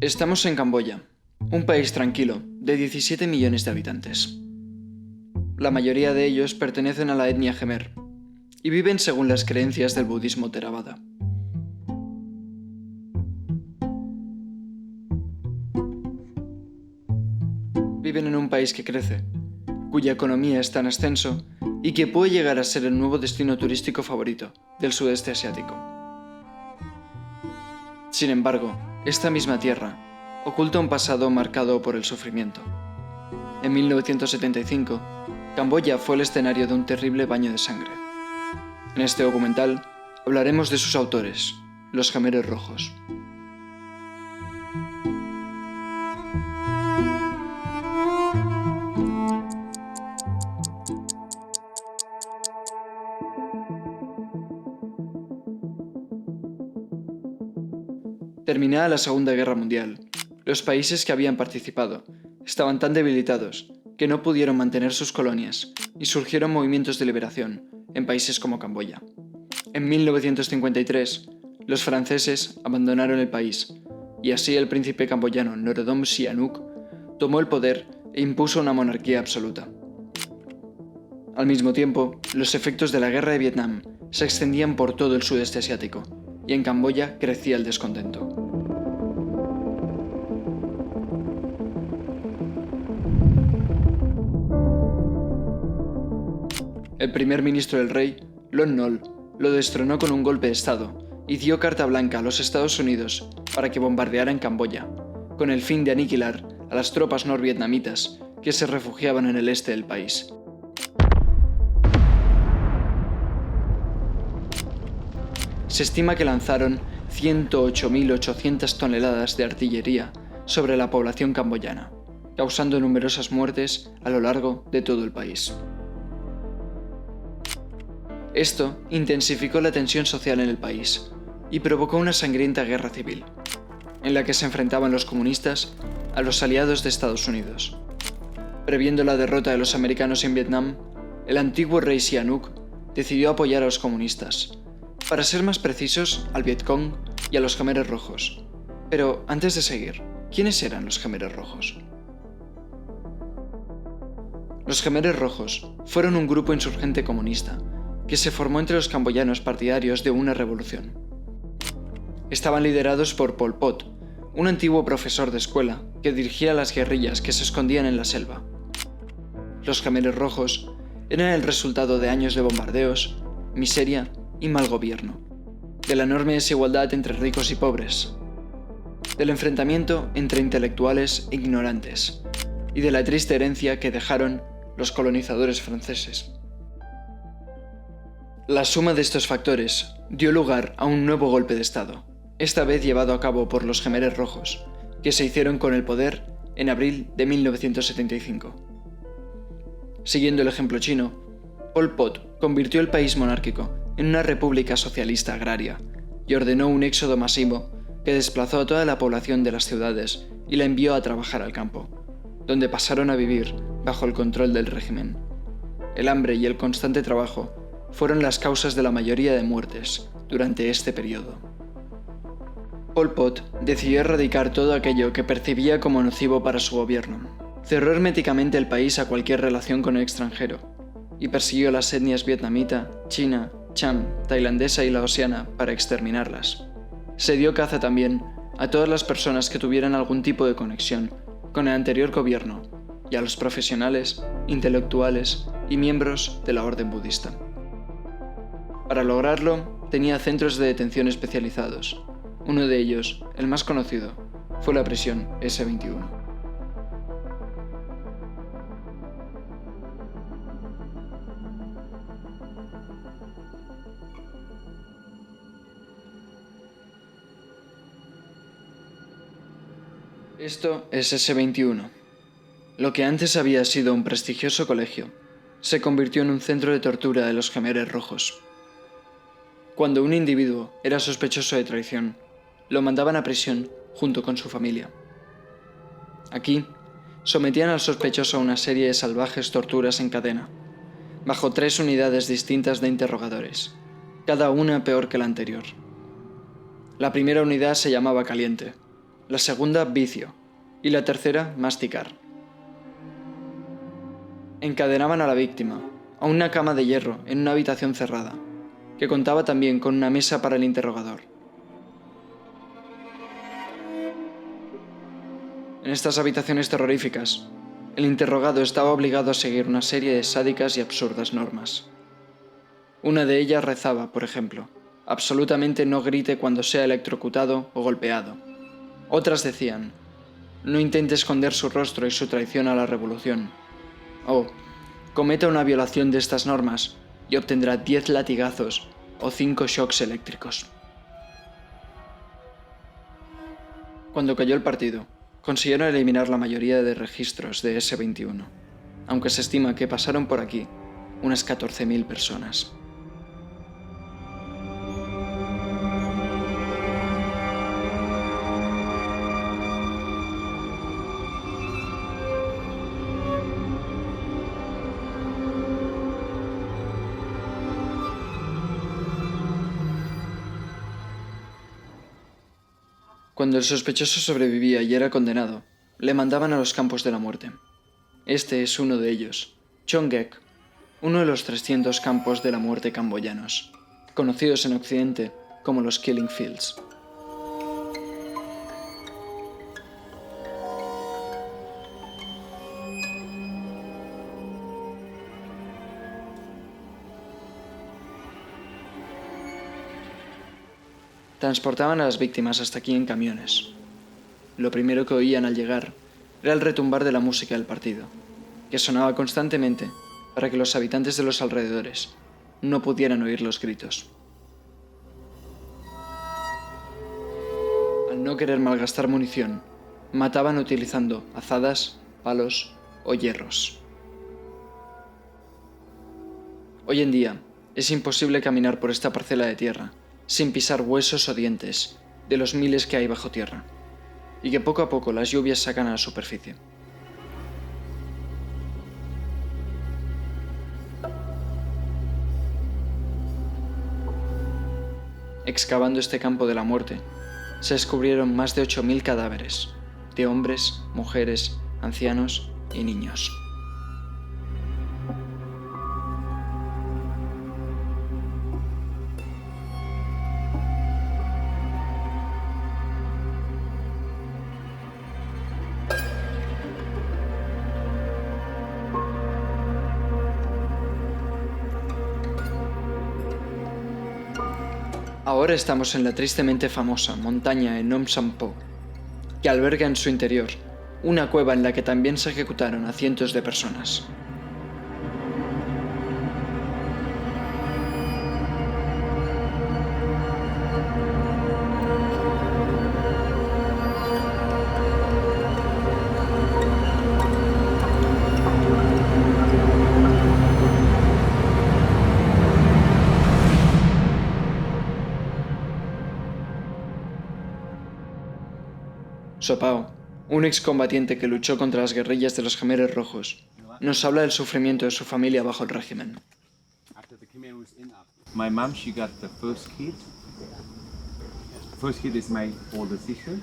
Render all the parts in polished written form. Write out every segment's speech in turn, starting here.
Estamos en Camboya, un país tranquilo, de 17 millones de habitantes. La mayoría de ellos pertenecen a la etnia Jemer y viven según las creencias del budismo Theravada. Viven en un país que crece, cuya economía está en ascenso y que puede llegar a ser el nuevo destino turístico favorito del sudeste asiático. Sin embargo, esta misma tierra oculta un pasado marcado por el sufrimiento. En 1975, Camboya fue el escenario de un terrible baño de sangre. En este documental hablaremos de sus autores, los Khmeres Rojos. Terminada la Segunda Guerra Mundial, los países que habían participado estaban tan debilitados que no pudieron mantener sus colonias y surgieron movimientos de liberación en países como Camboya. En 1953, los franceses abandonaron el país y así el príncipe camboyano Norodom Sihanouk tomó el poder e impuso una monarquía absoluta. Al mismo tiempo, los efectos de la guerra de Vietnam se extendían por todo el sudeste asiático y en Camboya crecía el descontento. El primer ministro del rey, Lon Nol, lo destronó con un golpe de estado y dio carta blanca a los Estados Unidos para que bombardearan Camboya, con el fin de aniquilar a las tropas norvietnamitas que se refugiaban en el este del país. Se estima que lanzaron 108.800 toneladas de artillería sobre la población camboyana, causando numerosas muertes a lo largo de todo el país. Esto intensificó la tensión social en el país y provocó una sangrienta guerra civil, en la que se enfrentaban los comunistas a los aliados de Estados Unidos. Previendo la derrota de los americanos en Vietnam, el antiguo rey Sihanouk decidió apoyar a los comunistas, para ser más precisos, al Vietcong y a los Khmeres Rojos. Pero antes de seguir, ¿quiénes eran los Khmeres Rojos? Los Khmeres Rojos fueron un grupo insurgente comunista que se formó entre los camboyanos partidarios de una revolución. Estaban liderados por Pol Pot, un antiguo profesor de escuela que dirigía las guerrillas que se escondían en la selva. Los Khmeres Rojos eran el resultado de años de bombardeos, miseria y mal gobierno, de la enorme desigualdad entre ricos y pobres, del enfrentamiento entre intelectuales e ignorantes, y de la triste herencia que dejaron los colonizadores franceses. La suma de estos factores dio lugar a un nuevo golpe de Estado, esta vez llevado a cabo por los Khmeres Rojos, que se hicieron con el poder en abril de 1975. Siguiendo el ejemplo chino, Pol Pot convirtió el país monárquico en una república socialista agraria y ordenó un éxodo masivo que desplazó a toda la población de las ciudades y la envió a trabajar al campo, donde pasaron a vivir bajo el control del régimen. El hambre y el constante trabajo fueron las causas de la mayoría de muertes durante este periodo. Pol Pot decidió erradicar todo aquello que percibía como nocivo para su gobierno. Cerró herméticamente el país a cualquier relación con el extranjero y persiguió a las etnias vietnamita, china, cham, tailandesa y laosiana para exterminarlas. Se dio caza también a todas las personas que tuvieran algún tipo de conexión con el anterior gobierno y a los profesionales, intelectuales y miembros de la orden budista. Para lograrlo, tenía centros de detención especializados. Uno de ellos, el más conocido, fue la prisión S-21. Esto es S-21. Lo que antes había sido un prestigioso colegio, se convirtió en un centro de tortura de los Khmeres Rojos. Cuando un individuo era sospechoso de traición, lo mandaban a prisión junto con su familia. Aquí, sometían al sospechoso a una serie de salvajes torturas en cadena, bajo 3 unidades distintas de interrogadores, cada una peor que la anterior. La primera unidad se llamaba Caliente, la segunda vicio y la tercera masticar. Encadenaban a la víctima a una cama de hierro en una habitación cerrada, que contaba también con una mesa para el interrogador. En estas habitaciones terroríficas, el interrogado estaba obligado a seguir una serie de sádicas y absurdas normas. Una de ellas rezaba, por ejemplo, absolutamente no grite cuando sea electrocutado o golpeado. Otras decían, no intente esconder su rostro y su traición a la revolución. O, cometa una violación de estas normas y obtendrá 10 latigazos o 5 shocks eléctricos. Cuando cayó el partido, consiguieron eliminar la mayoría de registros de S-21, aunque se estima que pasaron por aquí unas 14.000 personas. Cuando el sospechoso sobrevivía y era condenado, le mandaban a los campos de la muerte. Este es uno de ellos, Chongek, uno de los 300 campos de la muerte camboyanos, conocidos en Occidente como los Killing Fields. Transportaban a las víctimas hasta aquí en camiones. Lo primero que oían al llegar era el retumbar de la música del partido, que sonaba constantemente para que los habitantes de los alrededores no pudieran oír los gritos. Al no querer malgastar munición, mataban utilizando azadas, palos o hierros. Hoy en día es imposible caminar por esta parcela de tierra sin pisar huesos o dientes de los miles que hay bajo tierra, y que poco a poco las lluvias sacan a la superficie. Excavando este campo de la muerte, se descubrieron más de 8.000 cadáveres, de hombres, mujeres, ancianos y niños. Ahora estamos en la tristemente famosa montaña Nom Sampo, que alberga en su interior una cueva en la que también se ejecutaron a cientos de personas. Sopao, un excombatiente que luchó contra las guerrillas de los Khmeres Rojos, nos habla del sufrimiento de su familia bajo el régimen. My mom, she got the first kid. First kid is my older sister.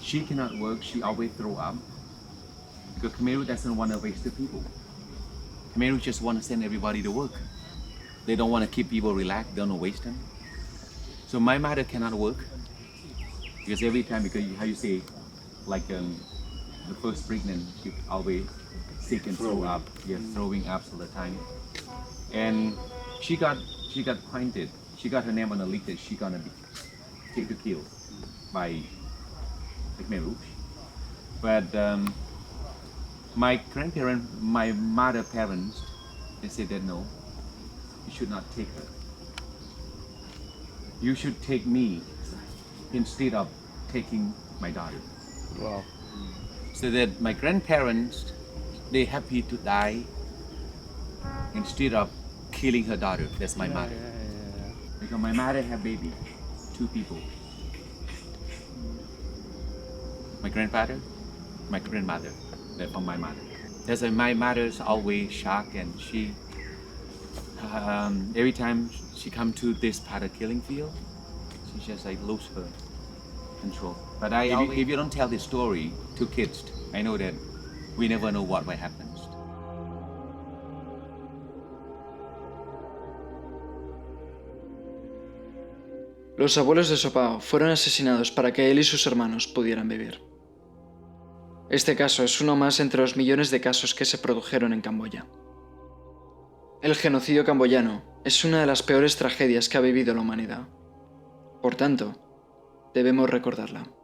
She cannot work, she always throw up. Because Khmer doesn't want to waste the people. Khmer just want to send everybody to work. They don't want to keep people relaxed, they don't want to waste them. So my mother cannot work. Because every time, because how you say, like the first pregnant, she always sick and throw up, yes, throwing up all the time. And she got pointed. She got her name on the list that she gonna be take to kill by the Khmer Rouge. But my grandparents, my mother parents, they said that no, you should not take her. You should take me instead of taking my daughter. Wow. So that my grandparents, they happy to die instead of killing her daughter. That's my mother. Because my mother have baby, 2 people. My grandfather, my grandmother. They're from my mother. That's why my mother's always shocked, and she every time she come to this part of killing field, she just like lose her control. But if you don't tell this story to kids, I know that we never know what might happen. Los abuelos de Sopao fueron asesinados para que él y sus hermanos pudieran vivir. Este caso es uno más entre los millones de casos que se produjeron en Camboya. El genocidio camboyano es una de las peores tragedias que ha vivido la humanidad. Por tanto, debemos recordarla.